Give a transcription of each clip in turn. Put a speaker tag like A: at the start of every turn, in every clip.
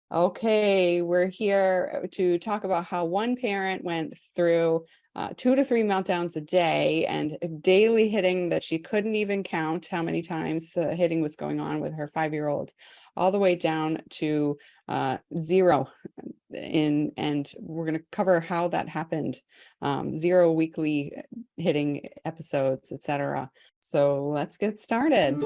A: Okay, we're here to talk about how one parent went through 2 to 3 meltdowns a day and a daily hitting that she couldn't even count how many times hitting was going on with her 5-year-old, all the way down to zero. And we're going to cover how that happened, 0 weekly hitting episodes, etc. So let's get started.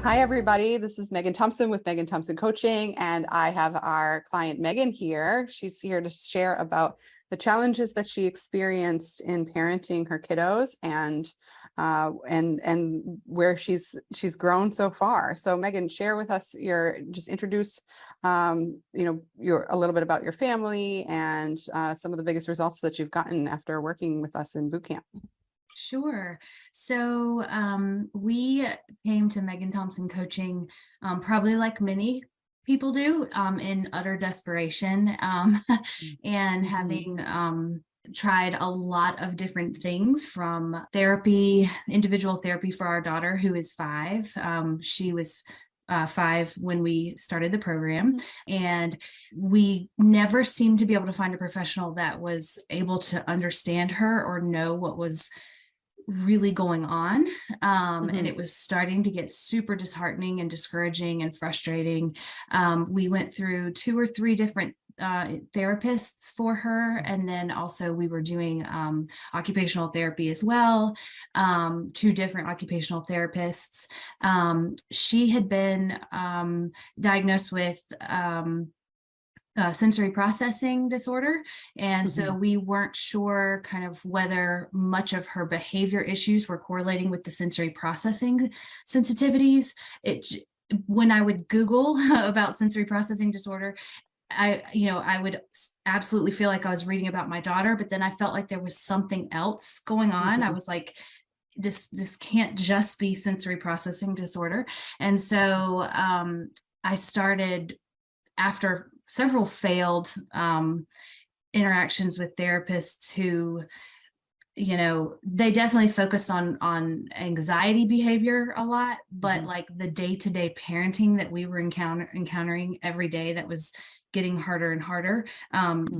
A: Hi, everybody. This is Megan Thompson with Megan Thompson Coaching, and I have our client Megan here. She's here to share about the challenges that she experienced in parenting her kiddos and where she's grown so far. So, Megan, share with us introduce your a little bit about your family and some of the biggest results that you've gotten after working with us in boot camp.
B: Sure. So we came to Megan Thompson Coaching probably like many people do, in utter desperation, and having tried a lot of different things, from therapy, individual therapy for our daughter, who is 5. She was 5 when we started the program, and we never seemed to be able to find a professional that was able to understand her or know what was really going on. And it was starting to get super disheartening and discouraging and frustrating. We went through 2 or 3 different therapists for her, and then also we were doing occupational therapy as well, 2 different occupational therapists. She had been diagnosed with sensory processing disorder. And so we weren't sure kind of whether much of her behavior issues were correlating with the sensory processing sensitivities. When I would Google about sensory processing disorder, I would absolutely feel like I was reading about my daughter, but then I felt like there was something else going on. I was like, this can't just be sensory processing disorder. And so I started, after several failed interactions with therapists who, they definitely focus on anxiety behavior a lot, but like the day-to-day parenting that we were encountering every day, that was getting harder and harder.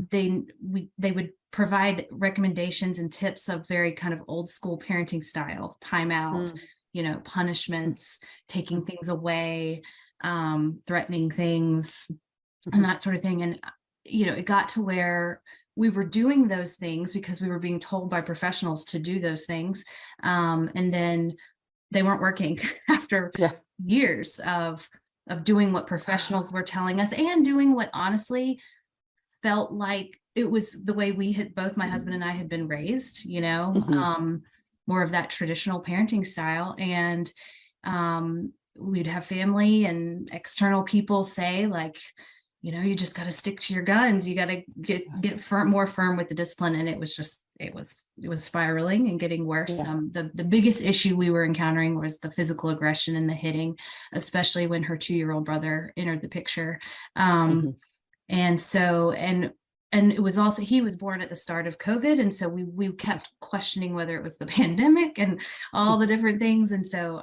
B: They would provide recommendations and tips of very kind of old school parenting style: timeout, punishments, taking things away, threatening things, and that sort of thing. And, it got to where we were doing those things because we were being told by professionals to do those things. And then they weren't working after years of doing what professionals were telling us, and doing what honestly felt like it was the way both my husband and I had been raised, more of that traditional parenting style. And we'd have family and external people say, like, you just got to stick to your guns. You got to get more firm with the discipline. And it was spiraling and getting worse. The biggest issue we were encountering was the physical aggression and the hitting, especially when her 2-year-old brother entered the picture. And so, and it was also, he was born at the start of COVID. And so we kept questioning whether it was the pandemic and all the different things. And so,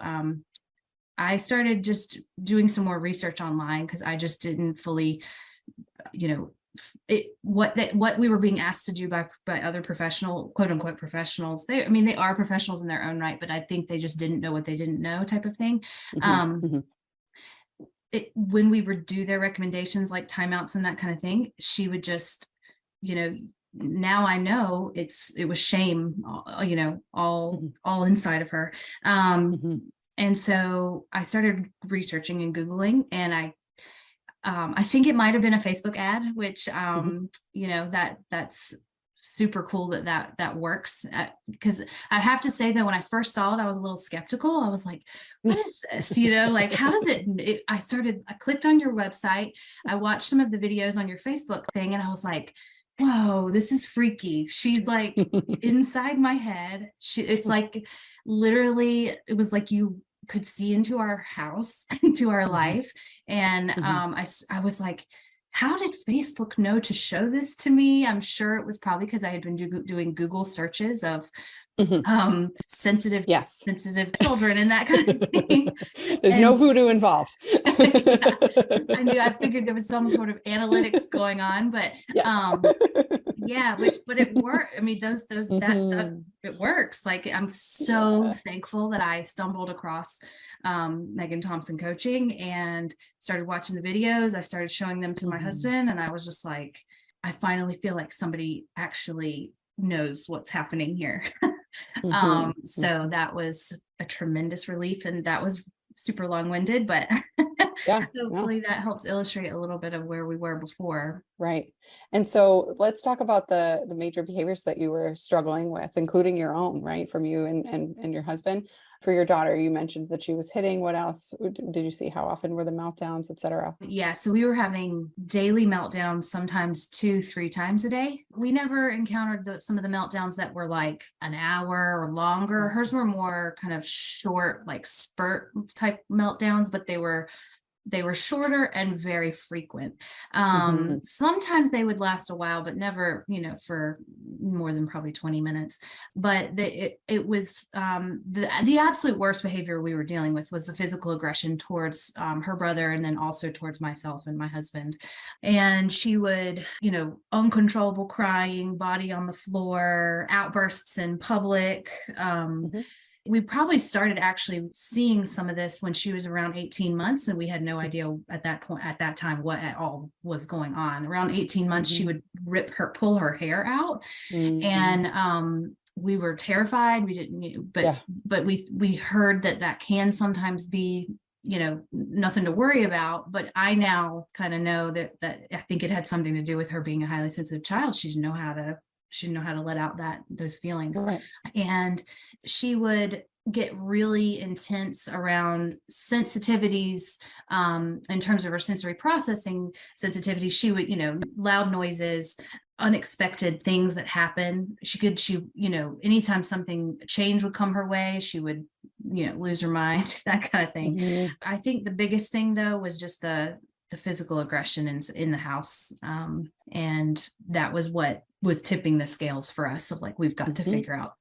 B: I started just doing some more research online, because I just didn't fully, what we were being asked to do by other professional, quote unquote professionals. They are professionals in their own right, but I think they just didn't know what they didn't know, type of thing. When we would do their recommendations, like timeouts and that kind of thing, she would just, now I know it was shame, all inside of her. And so I started researching and Googling, and I think it might've been a Facebook ad, which, that's super cool that works, because I have to say that when I first saw it, I was a little skeptical. I was like, what is this? Like, how does I clicked on your website. I watched some of the videos on your Facebook thing, and I was like, whoa, this is freaky. She's like inside my head. It's like literally, it was like you could see into our house, into our life. And I was like, how did Facebook know to show this to me? I'm sure it was probably because I had been doing Google searches of sensitive
A: Yes.
B: children and that kind of thing.
A: There's no voodoo involved.
B: Yeah, I figured there was some sort of analytics going on, but
A: Yes.
B: yeah, but it worked. I mean, that it works. Like, I'm so thankful that I stumbled across Megan Thompson coaching and started watching the videos. I started showing them to my husband, and I was just like, I finally feel like somebody actually knows what's happening here. So that was a tremendous relief, and that was super long-winded, but
A: Yeah,
B: hopefully that helps illustrate a little bit of where we were before.
A: right. And so let's talk about the major behaviors that you were struggling with, including your own, right, from you and your husband. For your daughter, you mentioned that she was hitting. What else did you see? How often were the meltdowns, et cetera?
B: Yeah, so we were having daily meltdowns, sometimes 2-3 times a day. We never encountered some of the meltdowns that were like an hour or longer. Hers were more kind of short, like spurt type meltdowns, but they were shorter and very frequent. Sometimes they would last a while, but never, for more than probably 20 minutes. But it was the absolute worst behavior we were dealing with was the physical aggression towards her brother, and then also towards myself and my husband. And she would, uncontrollable crying, body on the floor, outbursts in public. We probably started actually seeing some of this when she was around 18 months, and we had no idea at that time what at all was going on. Around 18 months, she would pull her hair out, and we were terrified. We didn't, but we heard that can sometimes be, nothing to worry about. But I now kind of know that I think it had something to do with her being a highly sensitive child. She didn't know how to let out those feelings. Right. And she would get really intense around sensitivities, in terms of her sensory processing sensitivity. She would, loud noises, unexpected things that happen. Anytime something change would come her way, she would, lose her mind, that kind of thing. I think the biggest thing though was just the physical aggression in the house. And that was what was tipping the scales for us of like, we've got to figure out,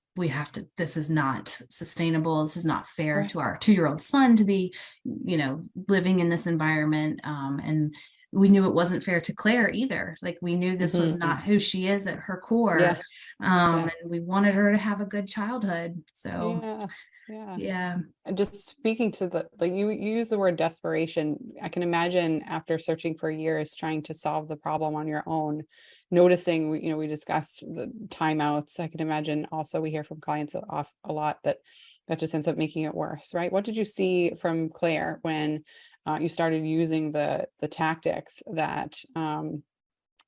B: this is not sustainable. This is not fair to our 2-year-old son to be, living in this environment. And we knew it wasn't fair to Claire either. Like, we knew this was not who she is at her core. And we wanted her to have a good childhood. So yeah.
A: And just speaking to you use the word desperation. I can imagine after searching for years, trying to solve the problem on your own, noticing, we discussed the timeouts. I can imagine also we hear from clients a lot that just ends up making it worse, right? What did you see from Claire when you started using the tactics that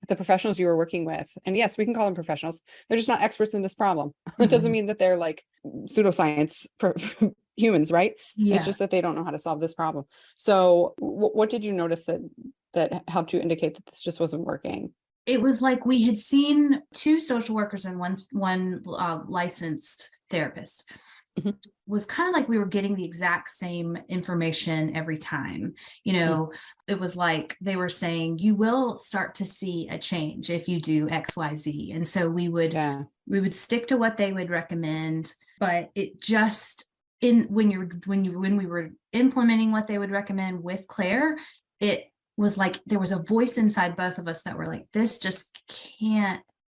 A: the professionals you were working with? And yes, we can call them professionals. They're just not experts in this problem. It doesn't mean that they're like pseudoscience humans, right?
B: Yeah.
A: It's just that they don't know how to solve this problem. So what did you notice that helped you indicate that this just wasn't working?
B: It was like we had seen 2 social workers and one licensed therapist. Was kind of like we were getting the exact same information every time. It was like they were saying, you will start to see a change if you do XYZ. And so we would stick to what they would recommend, but it just when we were implementing what they would recommend with Claire, it was like there was a voice inside both of us that were like, this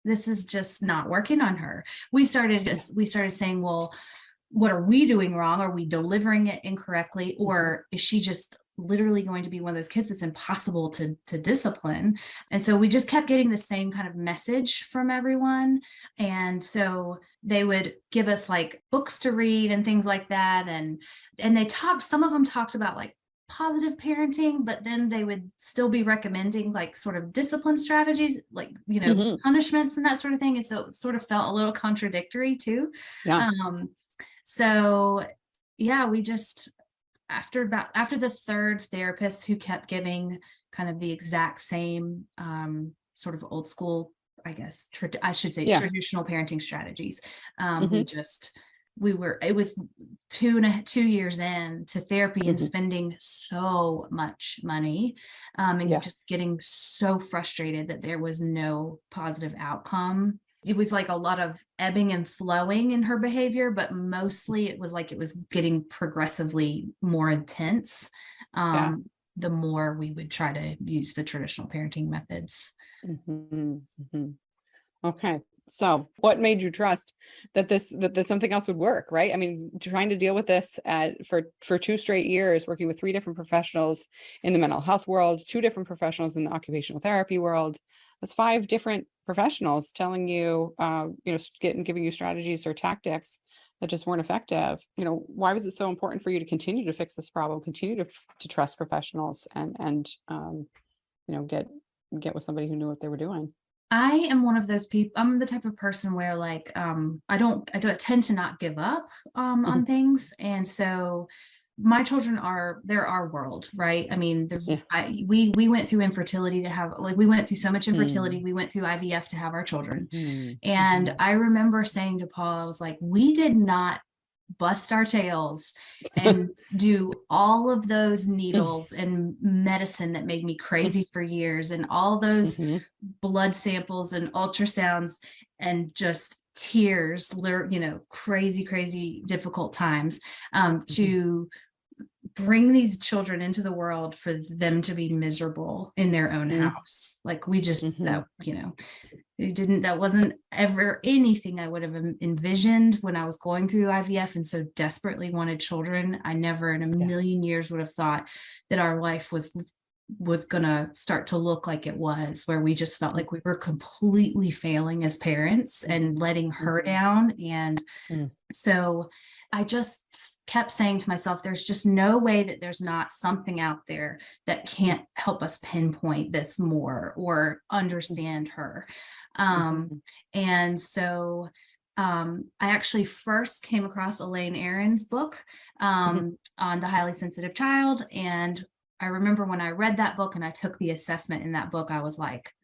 B: is just not working on her. We started saying, well, what are we doing wrong? Are we delivering it incorrectly? Or is she just literally going to be one of those kids that's impossible to discipline? And so we just kept getting the same kind of message from everyone. And so they would give us like books to read and things like that. And some of them talked about like positive parenting, but then they would still be recommending like sort of discipline strategies, like, punishments and that sort of thing. And so it sort of felt a little contradictory too. So yeah, we just, after the 3rd therapist who kept giving kind of the exact same sort of old school I guess, I should say
A: Yeah.
B: traditional parenting strategies.
A: Hmm.
B: It was 2 years in to therapy and
A: Hmm.
B: spending so much money, and
A: Yeah.
B: just getting so frustrated that there was no positive outcome. It was like a lot of ebbing and flowing in her behavior, but mostly it was like it was getting progressively more intense.
A: Yeah.
B: The more we would try to use the traditional parenting methods.
A: Hmm. Hmm. Okay. So what made you trust that that something else would work, right? I mean, trying to deal with this for 2 straight years, working with 3 different professionals in the mental health world, 2 different professionals in the occupational therapy world. That's 5 different professionals telling you, giving you strategies or tactics that just weren't effective. Why was it so important for you to continue to fix this problem, continue to trust professionals and get with somebody who knew what they were doing?
B: I am one of those people. I'm the type of person where like I don't tend to not give up
A: Mhm.
B: on things. And so my children they're our world, right? I mean,
A: Yeah.
B: we went through infertility to have, like, we went through so much infertility.
A: Mm.
B: We went through IVF to have our children.
A: Mhm.
B: And
A: Mhm.
B: I remember saying to Paul, I was like, we did not bust our tails and do all of those needles and medicine that made me crazy for years, and all those
A: Mhm.
B: blood samples and ultrasounds, and just tears, crazy, crazy difficult times,
A: Mhm.
B: to bring these children into the world for them to be miserable in their own
A: Mhm.
B: house. Like, we just,
A: Mhm.
B: that wasn't ever anything I would have envisioned when I was going through IVF and so desperately wanted children. I never in a
A: Yeah.
B: million years would have thought that our life was gonna start to look like it was, where we just felt like we were completely failing as parents
A: Mhm.
B: and letting her
A: Mhm.
B: down. And
A: Mm.
B: so I just kept saying to myself, there's just no way that there's not something out there that can't help us pinpoint this more or understand her. Um,
A: Mhm.
B: and so I actually first came across Elaine Aron's book,
A: Mhm.
B: on the highly sensitive child. And I remember when I read that book and I took the assessment in that book, I was like,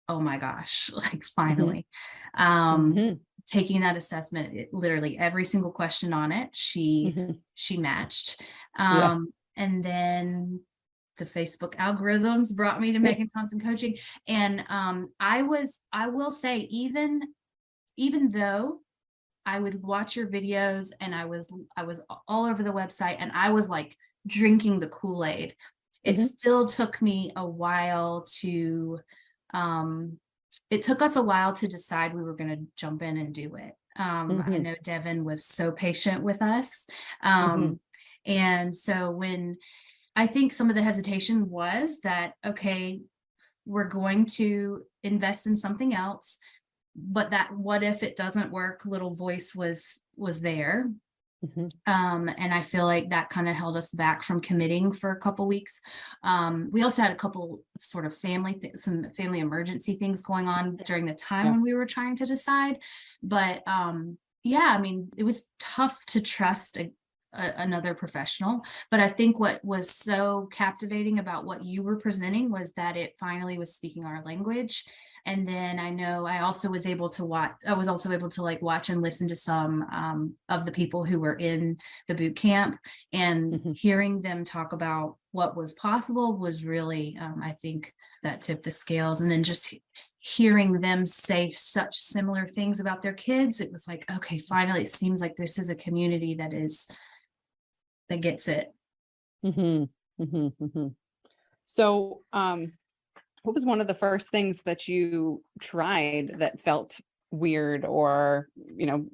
B: oh my gosh, like,
A: Mhm.
B: finally. Um,
A: Mhm.
B: Taking that assessment, literally every single question on it, she
A: Mhm.
B: she matched.
A: Yeah.
B: And then the Facebook algorithms brought me to Megan Thompson coaching. And I will say, even though I would watch your videos and I was all over the website and I was like drinking the Kool-Aid, it
A: Mhm.
B: still took me a while to um it took us a while to decide we were going to jump in and do it. I
A: Mhm.
B: know Devin was so patient with us.
A: Mhm.
B: Um and so when I think some of the hesitation was that, okay, we're going to invest in something else, but that what if it doesn't work little voice was there.
A: Mhm.
B: And I feel like that kind of held us back from committing for a couple weeks. We also had a couple of sort of some family emergency things going on during the time
A: Yeah.
B: when we were trying to decide. But yeah, I mean, it was tough to trust another professional. But I think what was so captivating about what you were presenting was that it finally was speaking our language. And then I know I also was able to watch, I was also able to like watch and listen to some of the people who were in the boot camp, and
A: Mhm.
B: hearing them talk about what was possible was really, I think, that tipped the scales. And then just hearing them say such similar things about their kids, it was like, okay, finally, it seems like this is a community that gets it.
A: Mhm. Mhm. Mhm. So, what was one of the first things that you tried that felt weird or,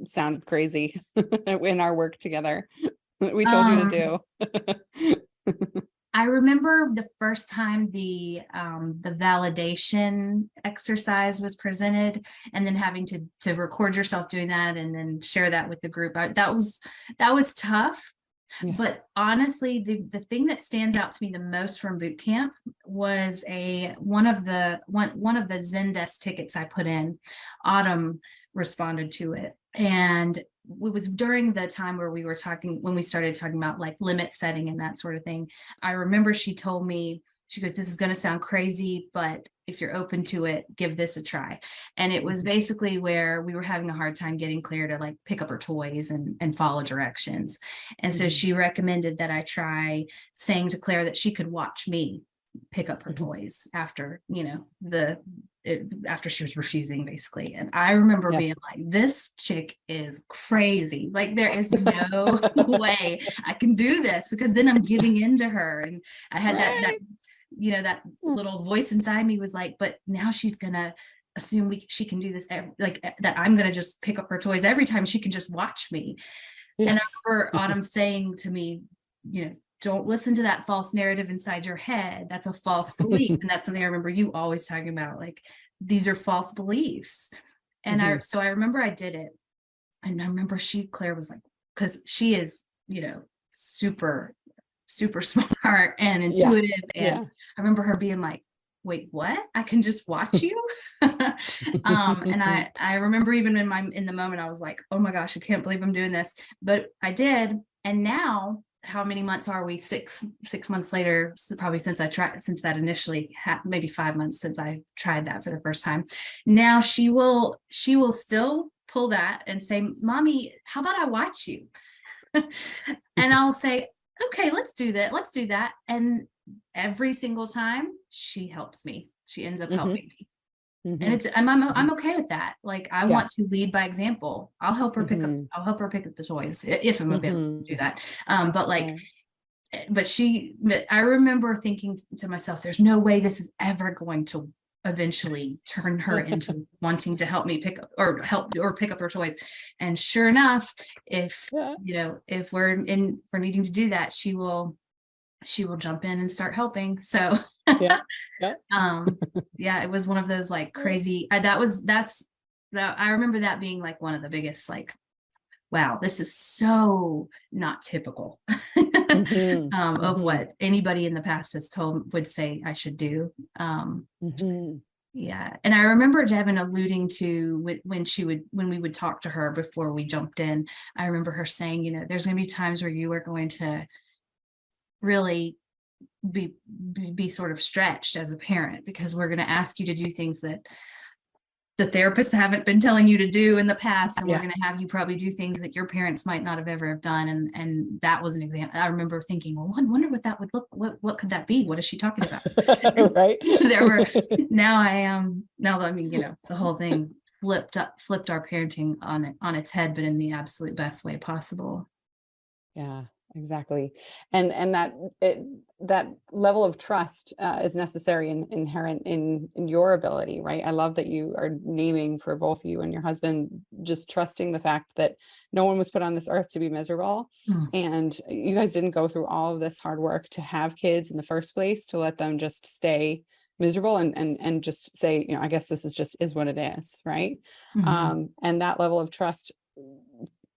A: sounded crazy in our work together that we told you to
B: Um,
A: do?
B: I remember the first time the validation exercise was presented, and then having to record yourself doing that and then share that with the group. That was tough.
A: Yeah.
B: But honestly, the thing that stands out to me the most from boot camp was one of the Zendesk tickets I put in. Autumn responded to it, and it was during the time where when we started talking about like limit setting and that sort of thing. I remember she told me, she goes, "This is going to sound crazy, but if you're open to it, give this a try. And it was basically where we were having a hard time getting Claire to like pick up her toys and follow directions. And so she recommended that I try saying to Claire that she could watch me pick up her toys after, after she was refusing, basically. And I remember being like, this chick is crazy. Like, there is no way I can do this, because then I'm giving in to her. And I had that little voice inside me was like, but now she's gonna assume she can do this that I'm gonna just pick up her toys every time. She can just watch me. And I remember Autumn saying to me, don't listen to that false narrative inside your head. That's a false belief. And that's something I remember you always talking about, like, these are false beliefs. And so I remember I did it. And I remember Claire was like, because she is, super smart and intuitive. And I remember her being like, wait, what? I can just watch you? And I remember even in the moment, I was like, oh my gosh, I can't believe I'm doing this. But I did. And now, how many months are we? 6 months later, probably since that initially maybe 5 months since I tried that for the first time. Now she will still pull that and say, Mommy, how about I watch you? And I'll say, okay, let's do that. Let's do that. And every single time she helps me. She ends up helping me. And I'm okay with that. Like, I want to lead by example. I'll help her pick up the toys if I'm able to do that. But I remember thinking to myself, there's no way this is ever going to eventually turn her into wanting to help me pick up her toys. And sure enough, if we're needing to do that, she will jump in and start helping. So it was one of those like crazy, I remember that being like one of the biggest, like, wow, this is so not typical of what anybody in the past would say I should do. Yeah. And I remember Devin alluding to when we would talk to her before we jumped in, I remember her saying, there's going to be times where you are going to really be sort of stretched as a parent, because we're going to ask you to do things that the therapists haven't been telling you to do in the past, and we're going to have you probably do things that your parents might not have ever have done. And that was an example. I remember thinking, well, I wonder what that would look. What could that be? What is she talking about?
A: Right.
B: The whole thing flipped our parenting on its head, but in the absolute best way possible.
A: Yeah. Exactly. And that level of trust is necessary and inherent in your ability, right? I love that you are naming for both you and your husband, just trusting the fact that no one was put on this earth to be miserable. And you guys didn't go through all of this hard work to have kids in the first place, to let them just stay miserable and just say, I guess this is what it is, right? And that level of trust,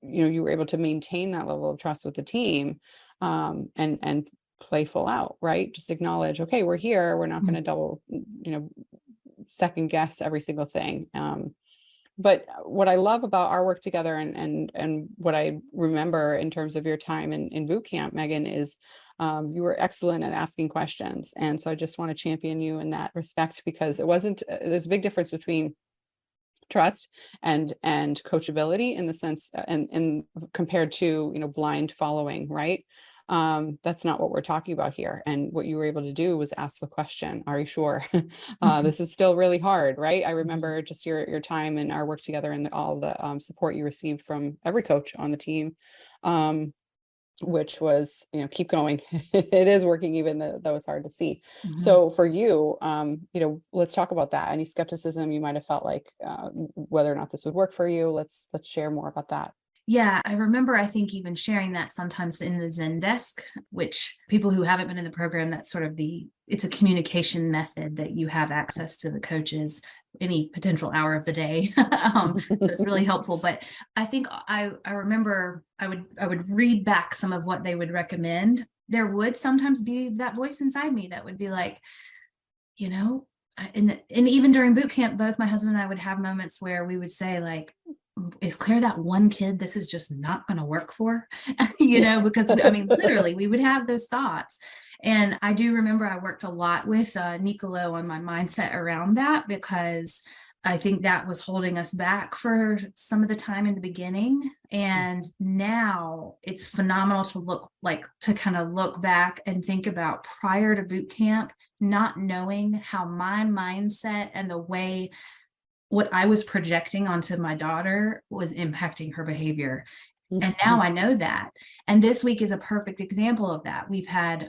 A: you were able to maintain that level of trust with the team, and play full out, right? Just acknowledge, okay, we're here. We're not going to double, second guess every single thing. But what I love about our work together and what I remember in terms of your time in boot camp, Megan, is you were excellent at asking questions. And so I just want to champion you in that respect, because there's a big difference between trust and coachability in the sense and compared to blind following, right? That's not what we're talking about here. And what you were able to do was ask the question, are you sure? This is still really hard, right? I remember just your time and our work together and all the support you received from every coach on the team, which was, keep going. It is working, even though it's hard to see. So for you, let's talk about that. Any skepticism you might have felt like, whether or not this would work for you. Let's share more about that.
B: Yeah, I remember, I think, even sharing that sometimes in the Zen desk, which people who haven't been in the program, that's sort of it's a communication method that you have access to the coaches any potential hour of the day. So it's really helpful. But I think I remember I would read back some of what they would recommend. There would sometimes be that voice inside me that would be like, and even during boot camp, both my husband and I would have moments where we would say, like, is Claire that one kid this is just not going to work for? Because literally we would have those thoughts. And I do remember I worked a lot with Nicolo on my mindset around that, because I think that was holding us back for some of the time in the beginning. And now it's phenomenal to kind of look back and think about prior to boot camp, not knowing how my mindset and the way what I was projecting onto my daughter was impacting her behavior. And now I know that. And this week is a perfect example of that. We've had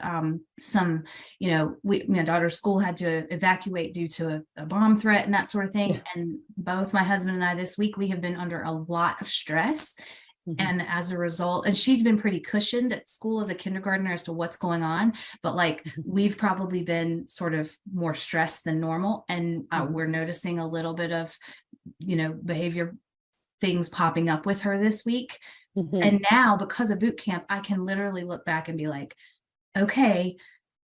B: some, my daughter's school had to evacuate due to a bomb threat and that sort of thing. And both my husband and I this week, we have been under a lot of stress. And as a result, and she's been pretty cushioned at school as a kindergartner as to what's going on, but like we've probably been sort of more stressed than normal. And we're noticing a little bit of, behavior things popping up with her this week. And now, because of boot camp, I can literally look back and be like, okay,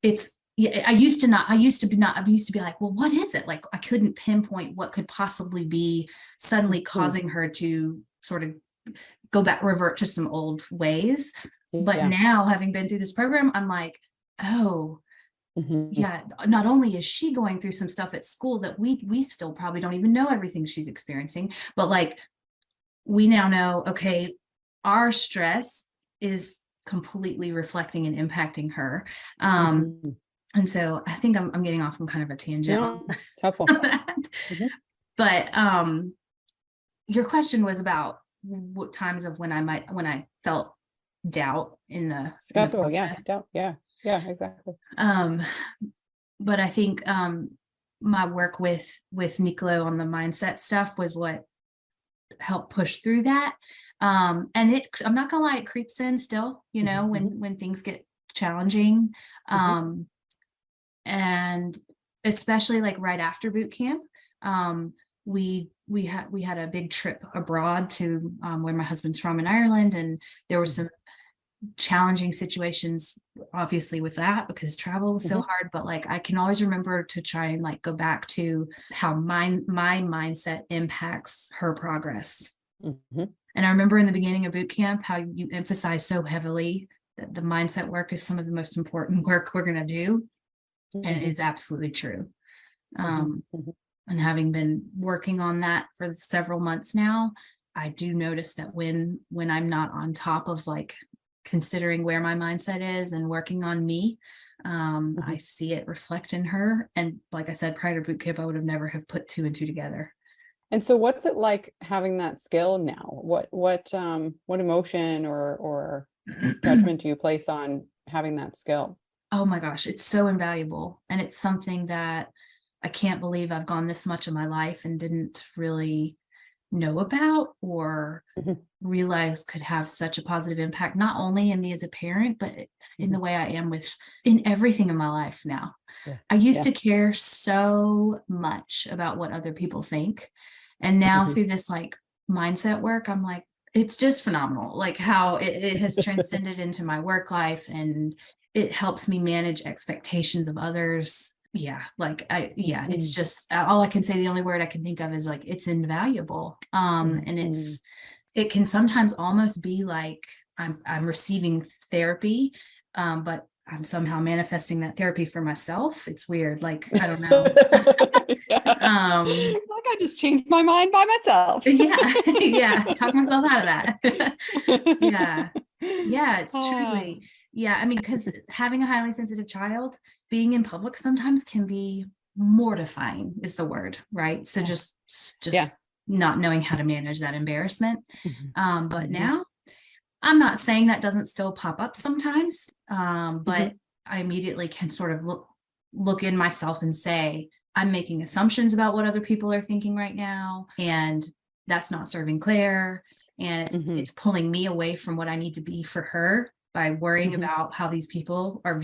B: I used to be like, well, what is it? Like, I couldn't pinpoint what could possibly be suddenly causing her to sort of revert to some old ways. But now, having been through this program, I'm like, oh, yeah, not only is she going through some stuff at school that we still probably don't even know everything she's experiencing, but like, we now know, okay, our stress is completely reflecting and impacting her. And so I think I'm getting off on kind of a tangent.
A: No, it's helpful.
B: But your question was about what times of when I felt doubt in the
A: skeptical. Doubt. Yeah, exactly.
B: But I think my work with Nicolo on the mindset stuff was what helped push through that. And I'm not gonna lie, it creeps in still, when things get challenging. And especially like right after boot camp, we had a big trip abroad to where my husband's from in Ireland, and there were some challenging situations obviously with that because travel was so hard, but like I can always remember to try and like go back to how my mindset impacts her progress. And I remember in the beginning of boot camp how you emphasize so heavily that the mindset work is some of the most important work we're going to do. And it is absolutely true. And having been working on that for several months now, I do notice that when I'm not on top of like considering where my mindset is and working on me, I see it reflect in her. And like I said, prior to boot camp, I would have never have put 2 and 2 together.
A: And so what's it like having that skill now? What emotion or judgment do you place on having that skill?
B: Oh my gosh, it's so invaluable. And it's something that I can't believe I've gone this much of my life and didn't really know about or realize could have such a positive impact, not only in me as a parent, but in the way I am in everything in my life now. I used to care so much about what other people think. And now through this like mindset work, I'm like, it's just phenomenal. Like how it has transcended into my work life, and it helps me manage expectations of others. It's just all I can say. The only word I can think of is like, it's invaluable. And it can sometimes almost be like I'm receiving therapy, but I'm somehow manifesting that therapy for myself. It's weird. Like, I don't know.
A: Like I just changed my mind by myself.
B: Talk myself out of that. It's truly. I mean, because having a highly sensitive child, being in public sometimes can be mortifying is the word, right? So just not knowing how to manage that embarrassment. But now I'm not saying that doesn't still pop up sometimes, but I immediately can sort of look in myself and say, I'm making assumptions about what other people are thinking right now, and that's not serving Claire, and it's pulling me away from what I need to be for her by worrying about how these people are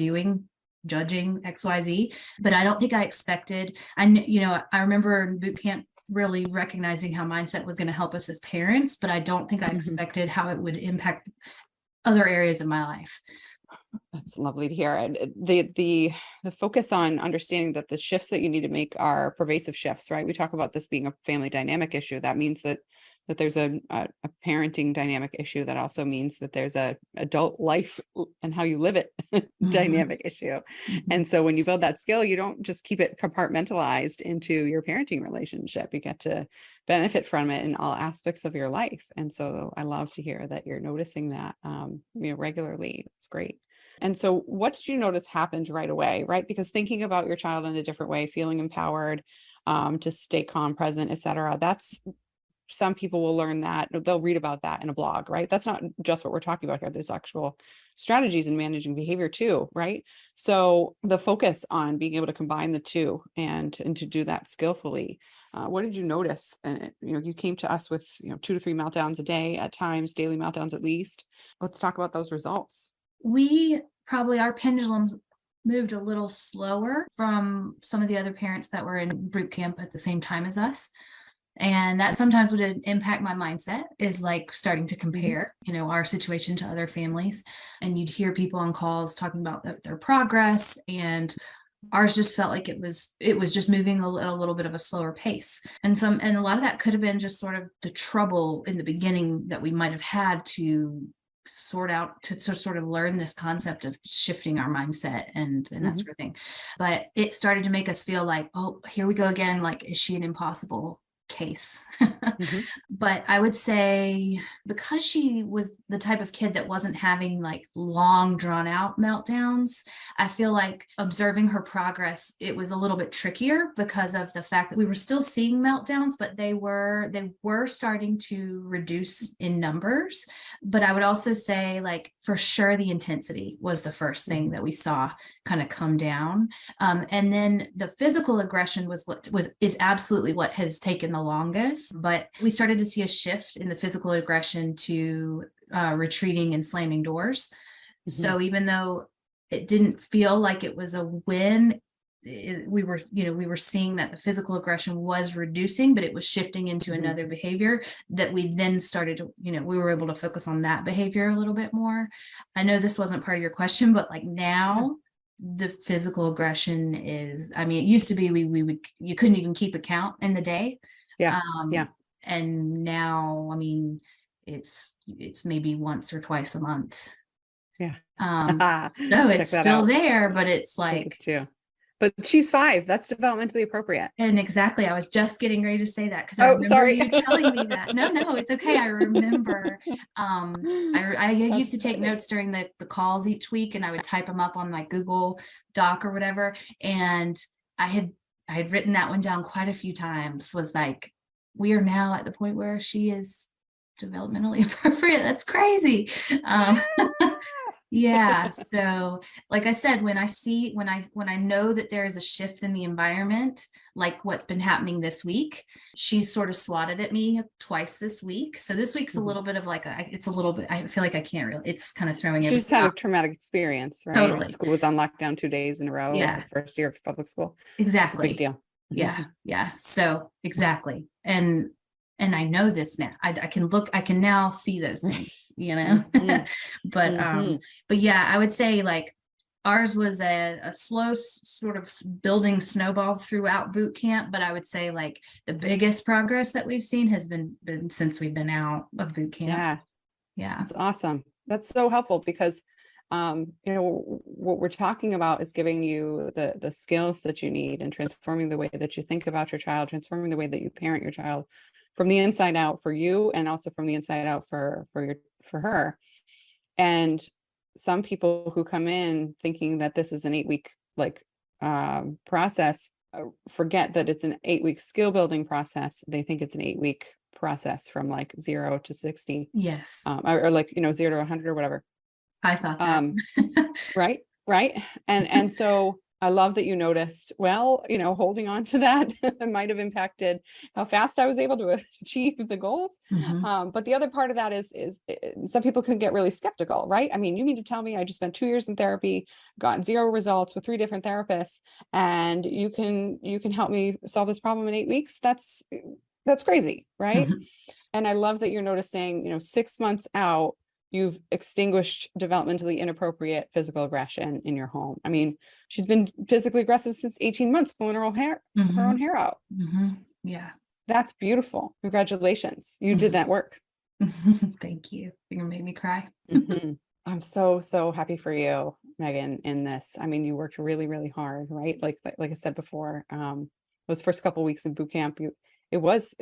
B: judging XYZ. But I don't think I expected, I remember in boot camp really recognizing how mindset was going to help us as parents, but I don't think I expected how it would impact other areas of my life.
A: That's lovely to hear. And the focus on understanding that the shifts that you need to make are pervasive shifts, right? We talk about this being a family dynamic issue. That means that that there's a parenting dynamic issue that also means that there's a adult life and how you live it dynamic issue. And so when you build that skill, you don't just keep it compartmentalized into your parenting relationship. You get to benefit from it in all aspects of your life. And so I love to hear that you're noticing that, regularly. It's great. And so what did you notice happened right away, right? Because thinking about your child in a different way, feeling empowered, to stay calm, present, et cetera, that's, some people will learn that, they'll read about that in a blog, right? That's not just what we're talking about here. There's actual strategies in managing behavior too, right? So the focus on being able to combine the two and to do that skillfully. What did you notice? And you came to us with 2 to 3 meltdowns a day, at times daily meltdowns at least. Let's talk about those results.
B: Our pendulums moved a little slower from some of the other parents that were in group camp at the same time as us. And that sometimes would impact my mindset, is like starting to compare, our situation to other families. And you'd hear people on calls talking about their progress, and ours just felt like it was just moving at a little bit of a slower pace. And a lot of that could have been just sort of the trouble in the beginning that we might have had to sort out, to sort of learn this concept of shifting our mindset and that sort of thing. But it started to make us feel like, oh, here we go again. Like, is she an impossible case? But I would say, because she was the type of kid that wasn't having like long drawn out meltdowns, I feel like observing her progress, it was a little bit trickier because of the fact that we were still seeing meltdowns, but they were starting to reduce in numbers. But I would also say, like, for sure the intensity was the first thing that we saw kind of come down. And then the physical aggression is absolutely what has taken the longest. But we started to see a shift in the physical aggression to retreating and slamming doors. So even though it didn't feel like it was a win, we were seeing that the physical aggression was reducing, but it was shifting into another behavior that we then started to, we were able to focus on that behavior a little bit more. I know this wasn't part of your question, but like now the physical aggression is, it used to be you couldn't even keep a count in the day. And now, it's maybe once or twice a month. So it's still there, but it's like,
A: but she's 5. That's developmentally appropriate.
B: And exactly. I was just getting ready to say that because I remember you telling me that. No, it's okay. I remember. I used to take notes during the calls each week, and I would type them up on my Google Doc or whatever. And I had written that one down quite a few times. Was like, we are now at the point where she is developmentally appropriate. That's crazy. Yeah. So like I said, when I know that there is a shift in the environment, like what's been happening this week, she's sort of swatted at me twice this week. So this week's a little bit of like, I feel like I can't really, it's kind of throwing
A: She's had a traumatic experience, right?
B: Totally.
A: School was on lockdown 2 days in a row.
B: Yeah.
A: First year of public school.
B: Exactly.
A: It's a big deal.
B: Yeah. So exactly. And I know this now. I can now see those things, but yeah, I would say like ours was a slow sort of building snowball throughout boot camp. But I would say like the biggest progress that we've seen has been since we've been out of boot camp. Yeah.
A: That's awesome. That's so helpful because what we're talking about is giving you the skills that you need and transforming the way that you think about your child, transforming the way that you parent your child from the inside out for you, and also from the inside out for her. And some people who come in thinking that this is an 8-week process forget that it's an 8-week skill building process. They think it's an 8-week process from like 0 to 60.
B: Yes.
A: Or 0 to 100 or whatever.
B: I thought that.
A: Right. And so I love that you noticed, holding on to that might have impacted how fast I was able to achieve the goals. But the other part of that is some people can get really skeptical, right? You mean to tell me I just spent 2 years in therapy, got 0 results with 3 different therapists, and you can help me solve this problem in 8 weeks? That's crazy, right? And I love that you're noticing, 6 months out, you've extinguished developmentally inappropriate physical aggression in your home. She's been physically aggressive since 18 months, pulling her own hair out.
B: Yeah.
A: That's beautiful. Congratulations. You did that work.
B: Thank you. You're gonna make me cry.
A: Mhm. I'm so, so happy for you, Megan, in this. I mean, you worked really, really hard, right? Like I said before, those first couple weeks in boot camp, it was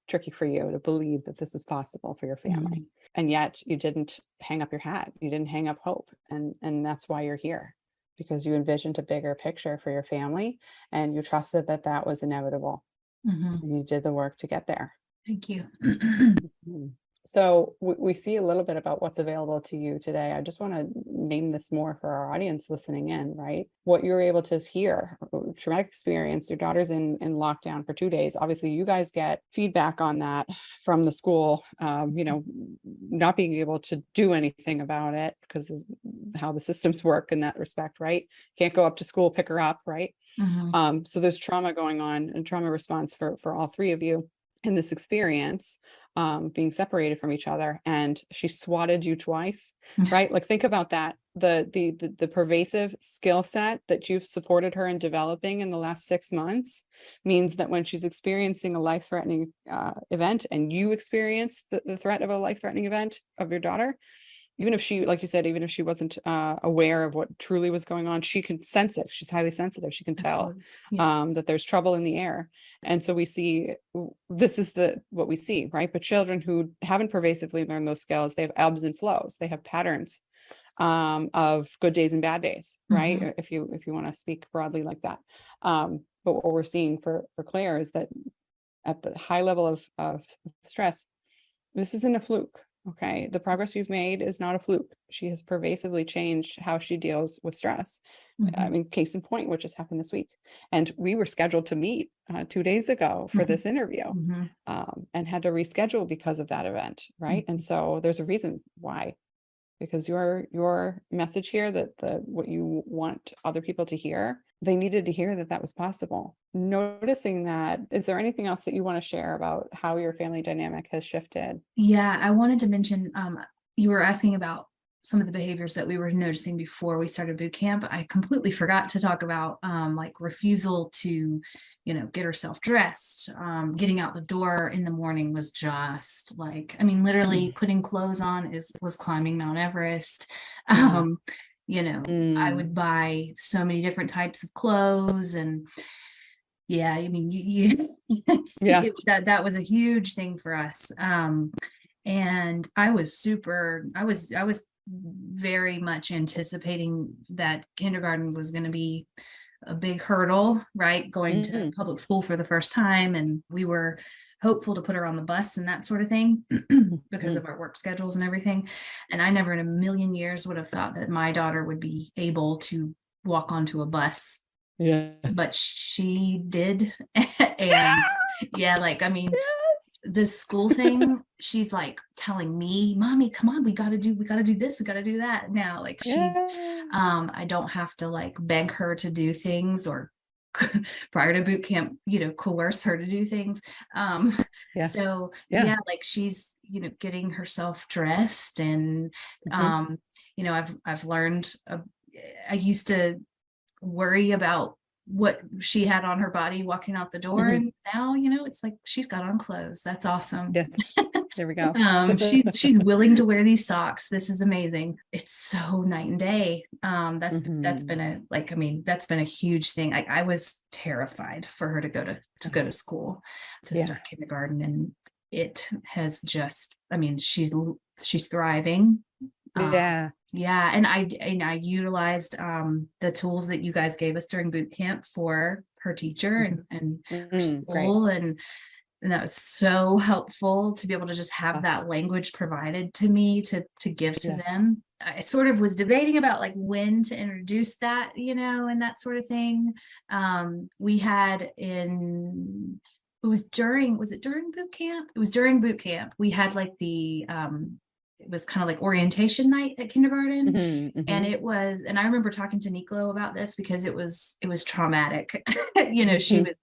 A: tricky for you to believe that this was possible for your family.
B: Mhm.
A: And yet you didn't hang up your hat. You didn't hang up hope. And that's why you're here, because you envisioned a bigger picture for your family and you trusted that that was inevitable.
B: Mhm.
A: And you did the work to get there.
B: Thank you.
A: Mhm. So we see a little bit about what's available to you today. I just want to name this more for our audience listening in, right? What you're able to hear, traumatic experience, your daughter's in lockdown for 2 days. Obviously, you guys get feedback on that from the school, not being able to do anything about it because of how the systems work in that respect, right? Can't go up to school, pick her up, right?
B: Mhm.
A: So there's trauma going on and trauma response for all three of you in this experience, being separated from each other, and she swatted you twice, right? Like think about that. The pervasive skill set that you've supported her in developing in the last 6 months means that when she's experiencing a life-threatening event, and you experience the threat of a life-threatening event of your daughter, even if she, like you said, even if she wasn't aware of what truly was going on, she can sense it. She's highly sensitive. She can tell
B: Absolutely. Yeah.
A: that there's trouble in the air. And so we see, this is what we see, right? But children who haven't pervasively learned those skills, they have ebbs and flows. They have patterns of good days and bad days, right?
B: Mhm.
A: If you want to speak broadly like that. But what we're seeing for Claire is that at the high level of stress, this isn't a fluke. Okay. The progress you've made is not a fluke. She has pervasively changed how she deals with stress. I
B: Mhm.
A: mean, case in point, what just happened this week. And we were scheduled to meet 2 days ago for
B: Mhm.
A: this interview,
B: Mhm.
A: and had to reschedule because of that event. Right. And
B: Mhm.
A: so there's a reason why, because your message here, that what you want other people to hear, they needed to hear that that was possible. Noticing that, is there anything else that you want to share about how your family dynamic has shifted?
B: Yeah, I wanted to mention, you were asking about some of the behaviors that we were noticing before we started boot camp. I completely forgot to talk about like refusal to, get herself dressed. Getting out the door in the morning was just like, I mean, literally putting clothes on was climbing Mount Everest.
A: Yeah.
B: Um, I
A: Mm,
B: would buy so many different types of clothes, and yeah, I mean,
A: yeah.
B: that was a huge thing for us. And I was very much anticipating that kindergarten was going to be a big hurdle, right? Going to
A: Mm,
B: public school for the first time. And we were hopeful to put her on the bus and that sort of thing because
A: mm,
B: of our work schedules and everything. And I never in a million years would have thought that my daughter would be able to walk onto a bus,
A: yeah.
B: but she did. And yeah, like, I mean, this school thing, she's like telling me, "Mommy, come on, we gotta do this, we gotta do that now." Like
A: Yeah.
B: I don't have to like beg her to do things, or prior to boot camp, coerce her to do things. um
A: Yeah.
B: so
A: Yeah.
B: yeah, like she's getting herself dressed, and
A: Mhm,
B: um I've learned, I used to worry about what she had on her body walking out the door.
A: mhm.
B: And now, it's like she's got on clothes. That's awesome.
A: Yes. There we go.
B: She's willing to wear these socks. This is amazing. It's so night and day. That's
A: Mhm.
B: been a like, I mean, that's been a huge thing. I was terrified for her to go to school, to
A: Yeah.
B: start kindergarten. And it has just, I mean, she's thriving. uh,
A: Yeah.
B: yeah, and I utilized the tools that you guys gave us during boot camp for her teacher
A: Mhm.
B: and her
A: Great.
B: school, and that was so helpful to be able to just have
A: Awesome.
B: that language provided to me to give to
A: Yeah.
B: them. I sort of was debating about like when to introduce that, and that sort of thing. We had in was it during boot camp? It was during boot camp. We had like it was kind of like orientation night at kindergarten.
A: Mhm,
B: And
A: mhm,
B: and I remember talking to Niklo about this because it was traumatic. She
A: mhm,
B: was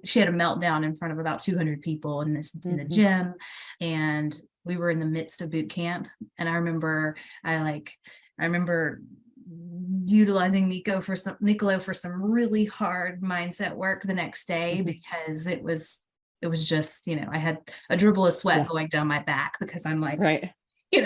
B: she had a meltdown in front of about 200 people in the
A: mhm.
B: gym. And we were in the midst of boot camp. And I remember utilizing Nicolo for some really hard mindset work the next day,
A: Mhm.
B: because it was it was just, I had a dribble of sweat
A: Yeah.
B: going down my back because I'm like,
A: Right.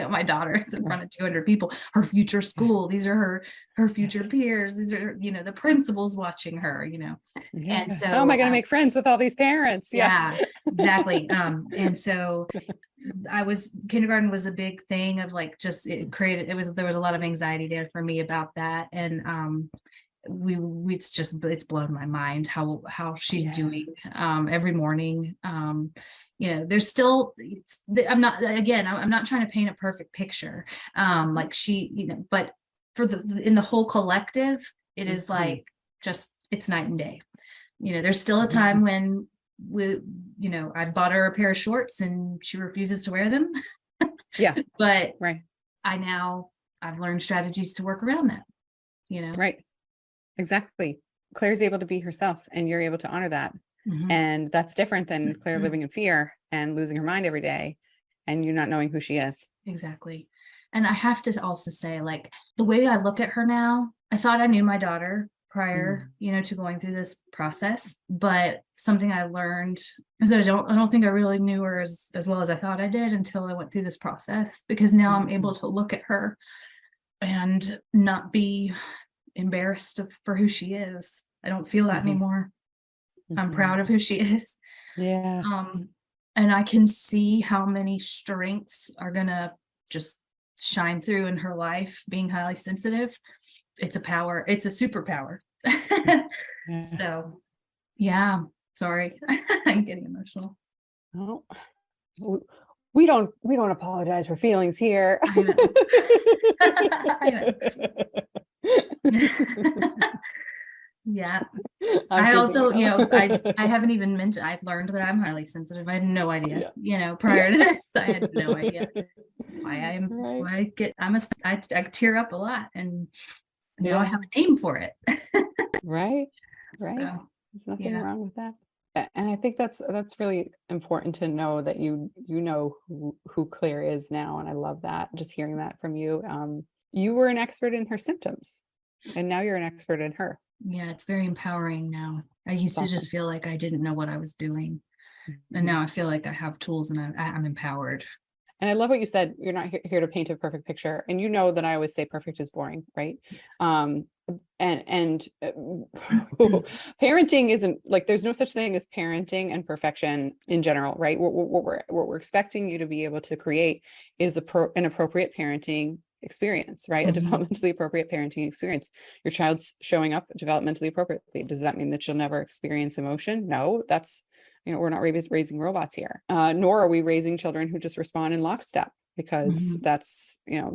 B: my daughter's in front of 200 people, her future school, these are her future
A: Yes.
B: peers, these are, the principal's watching her,
A: Yeah.
B: and
A: How am
B: so
A: I going to make friends with all these parents? Yeah.
B: yeah, exactly. And so kindergarten was a big thing of like, just there was a lot of anxiety there for me about that. And it's blown my mind how she's
A: Yeah.
B: doing every morning. There's still, I'm not trying to paint a perfect picture. Like she, but in the whole collective, it is like, just, it's night and day. There's still a time when I've bought her a pair of shorts and she refuses to wear them.
A: Yeah.
B: But
A: Right.
B: I've learned strategies to work around that,
A: Right. Exactly. Claire's able to be herself and you're able to honor that.
B: Mhm.
A: And that's different than Claire living in fear and losing her mind every day and you not knowing who she is.
B: Exactly. And I have to also say, like, the way I look at her now, I thought I knew my daughter prior, to going through this process, but something I learned is that I don't think I really knew her as well as I thought I did until I went through this process, because now I'm able to look at her and not be embarrassed for who she is. I don't feel that anymore. I'm proud of who she is.
A: Yeah.
B: And I can see how many strengths are gonna just shine through in her life. Being highly sensitive, it's a superpower.
A: Yeah.
B: So yeah, sorry. I'm getting emotional.
A: Oh, we don't apologize for feelings here.
B: I know. Yeah. I also, I haven't even mentioned, I've learned that I'm highly sensitive. I had no idea, prior to this, I had no idea why that's why I tear up a lot, and now I have a name for it.
A: Right.
B: So,
A: There's nothing wrong with that. And I think that's really important to know that you know who Claire is now. And I love that, just hearing that from you. You were an expert in her symptoms and now you're an expert in her.
B: Yeah, it's very empowering now. I used to just feel like I didn't know what I was doing. And now I feel like I have tools and I'm empowered.
A: And I love what you said. You're not here to paint a perfect picture. And you know that I always say perfect is boring, right? Parenting isn't like, there's no such thing as parenting and perfection in general, right? What we're expecting you to be able to create is an appropriate parenting experience, right? A developmentally appropriate parenting experience. Your child's showing up developmentally appropriately. Does that mean that she'll never experience emotion? No, that's, we're not raising robots here, nor are we raising children who just respond in lockstep, because that's not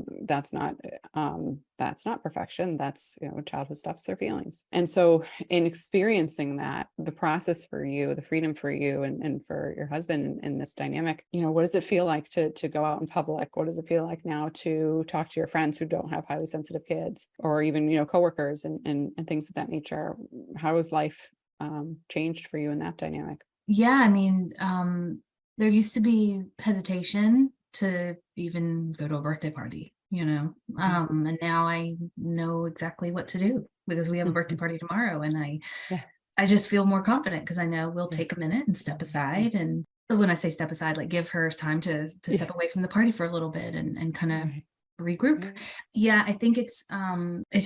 A: perfection. That's, a child who stuffs their feelings. And so in experiencing that, the process for you, the freedom for you and for your husband in this dynamic, what does it feel like to go out in public? What does it feel like now to talk to your friends who don't have highly sensitive kids, or even, coworkers and things of that nature? How has life changed for you in that dynamic?
B: Yeah, I mean, there used to be hesitation to even go to a birthday party, and now I know exactly what to do, because we have a birthday party tomorrow, and I just feel more confident because I know we'll take a minute and step aside. And when I say step aside, like give her time to step away from the party for a little bit and kind of regroup. Yeah, I think it's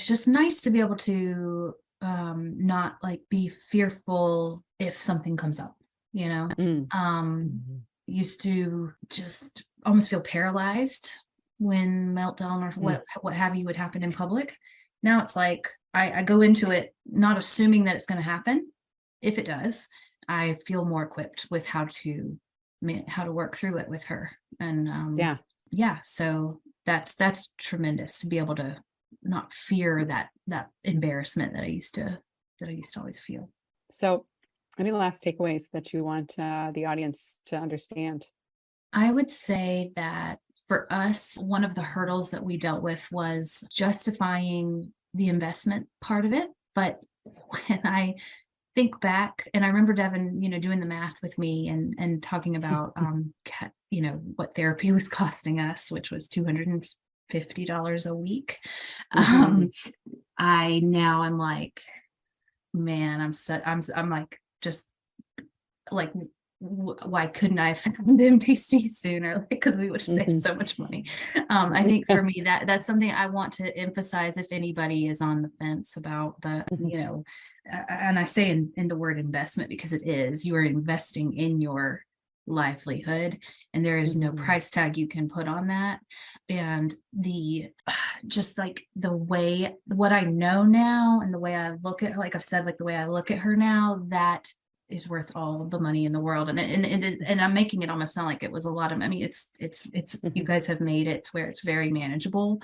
B: just nice to be able to not like be fearful if something comes up, used to just almost feel paralyzed when meltdown or what have you would happen in public. Now it's like I go into it not assuming that it's going to happen. If it does, I feel more equipped with how to work through it with her. And so that's tremendous to be able to not fear that embarrassment that I used to always feel.
A: So any last takeaways that you want the audience to understand?
B: I would say that for us, one of the hurdles that we dealt with was justifying the investment part of it. But when I think back, and I remember Devin, doing the math with me and talking about, what therapy was costing us, which was $250 a week. I'm like, man, I'm like, just like why couldn't I have found MPC sooner? Because we would have saved so much money. I think for me, that's something I want to emphasize if anybody is on the fence about the, and I say in the word investment, because it is, you are investing in your livelihood, and there is no price tag you can put on that. And just like the way, what I know now, and the way I look at, like I've said, like the way I look at her now, that is worth all the money in the world. And I'm making it almost sound like it was a lot of, I mean, it's you guys have made it to where it's very manageable.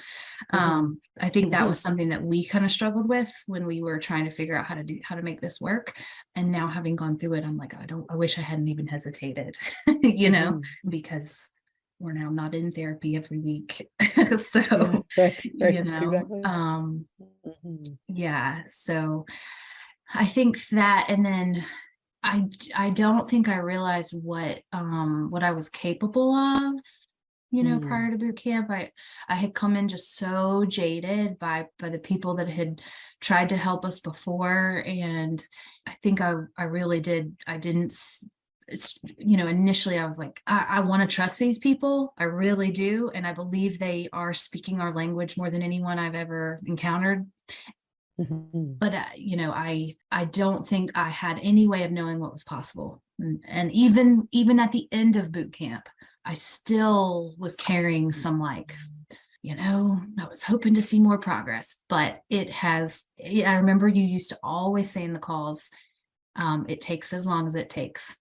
B: I think that was something that we kind of struggled with when we were trying to figure out how to make this work. And now, having gone through it, I'm like, I wish I hadn't even hesitated, because we're now not in therapy every week. So, exactly. Yeah. So I think that, and then I don't think I realized what I was capable of, prior to boot camp. I had come in just so jaded by the people that had tried to help us before. And I think I really did. I didn't, initially I was like, I want to trust these people. I really do. And I believe they are speaking our language more than anyone I've ever encountered. But, I don't think I had any way of knowing what was possible. And even at the end of boot camp, I still was carrying some, like, I was hoping to see more progress, but I remember you used to always say in the calls, it takes as long as it takes.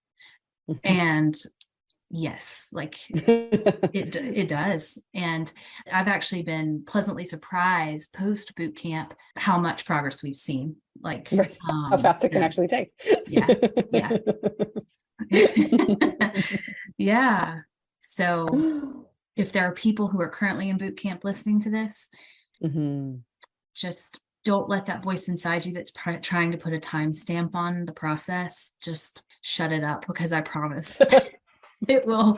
B: And yes, like it does. And I've actually been pleasantly surprised post boot camp how much progress we've seen. Like
A: how fast it can actually take.
B: Yeah. Yeah. So if there are people who are currently in boot camp listening to this, just don't let that voice inside you that's trying to put a timestamp on the process. Just shut it up, because I promise it will,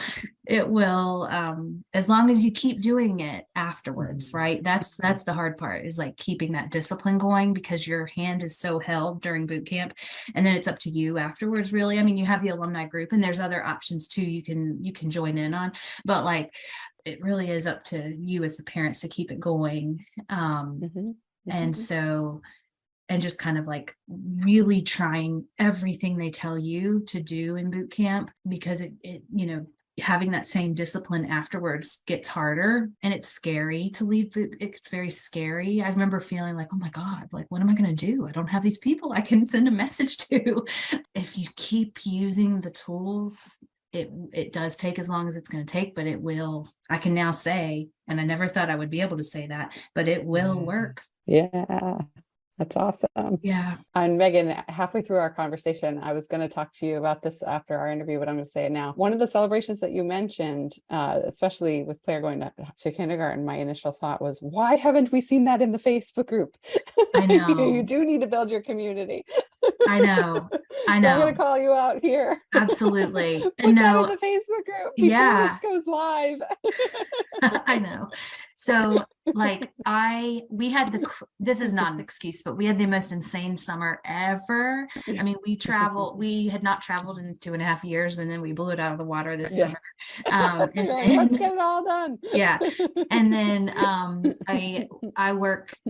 B: as long as you keep doing it afterwards, right? That's the hard part, is like keeping that discipline going, because your hand is so held during boot camp, and then it's up to you afterwards, really. I mean, you have the alumni group, and there's other options too you can join in on, but like, it really is up to you as the parents to keep it going. And so, and just kind of like really trying everything they tell you to do in boot camp, because it having that same discipline afterwards gets harder, and it's scary to leave boot. It's very scary. I remember feeling like, oh my God, like, what am I going to do? I don't have these people I can send a message to. If you keep using the tools, it does take as long as it's going to take, but it will. I can now say, and I never thought I would be able to say that, but it will work.
A: Yeah. That's awesome.
B: Yeah.
A: And Megan, halfway through our conversation, I was going to talk to you about this after our interview, but I'm going to say it now. One of the celebrations that you mentioned, especially with Claire going to kindergarten, my initial thought was, why haven't we seen that in the Facebook group?
B: I know.
A: You do need to build your community.
B: I know.
A: So I'm going to call you out here.
B: Absolutely.
A: Put that in the Facebook group before this goes live.
B: I know. So like we had this is not an excuse, but we had the most insane summer ever. I mean, we had not traveled in 2.5 years, and then we blew it out of the water this summer.
A: And let's get it all done.
B: Yeah. And then I'm a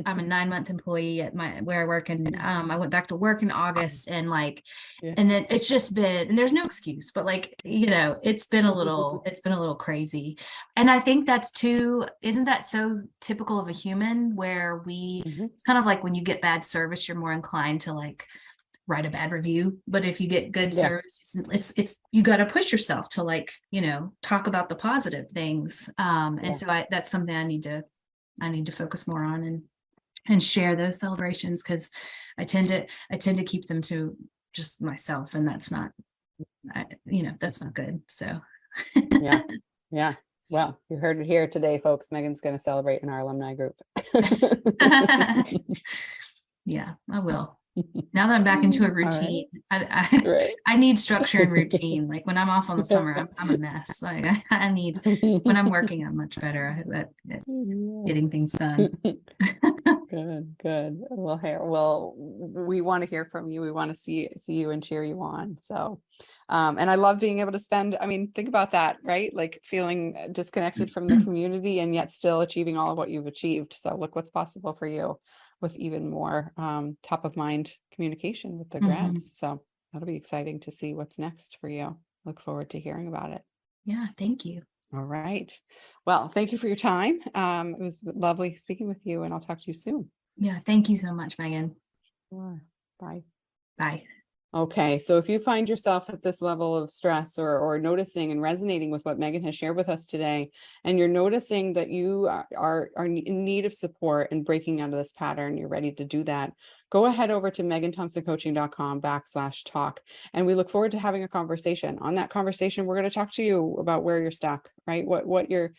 B: 9-month employee at where I work, and I went back to work in August, and like and then it's just been, and there's no excuse, but like, it's been a little crazy. And I think isn't that so typical of a human, where it's kind of like when you get bad service, you're more inclined to like write a bad review, but if you get good service, it's you got to push yourself to like talk about the positive things, and so that's something I need to focus more on and share those celebrations, because I tend to keep them to just myself, and that's not good. So
A: yeah. Well, you heard it here today, folks. Megan's going to celebrate in our alumni group.
B: Yeah, I will. Now that I'm back into a routine,
A: Right.
B: I need structure and routine. Like when I'm off on the summer, I'm a mess. Like I need, when I'm working, I'm much better at getting things done.
A: Good. Well, we want to hear from you. We want to see you and cheer you on. So, and I love being able to spend, I mean, think about that, right? Like feeling disconnected from the community and yet still achieving all of what you've achieved. So look what's possible for you with even more top of mind communication with the
B: Mhm.
A: grads. So that'll be exciting to see what's next for you. Look forward to hearing about it.
B: Yeah, thank you.
A: All right. Well, thank you for your time. It was lovely speaking with you, and I'll talk to you soon.
B: Yeah, thank you so much, Megan.
A: Sure. Bye.
B: Bye.
A: Okay, so if you find yourself at this level of stress or noticing and resonating with what Megan has shared with us today, and you're noticing that you are in need of support and breaking out of this pattern, you're ready to do that, go ahead over to meganthompsoncoaching.com/talk. And we look forward to having a conversation. On that conversation, we're going to talk to you about where you're stuck, right? What your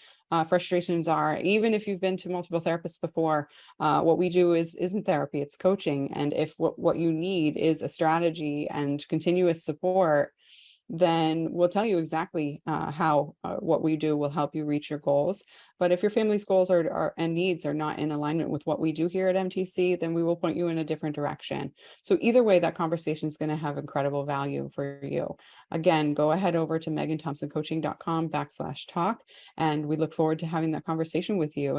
A: frustrations are. Even if you've been to multiple therapists before, what we do isn't therapy, it's coaching. And if what you need is a strategy and continuous support, then we'll tell you exactly how what we do will help you reach your goals. But if your family's goals and needs are not in alignment with what we do here at MTC, then we will point you in a different direction. So either way, that conversation is going to have incredible value for you. Again, go ahead over to meganthompsoncoaching.com/talk, and we look forward to having that conversation with you.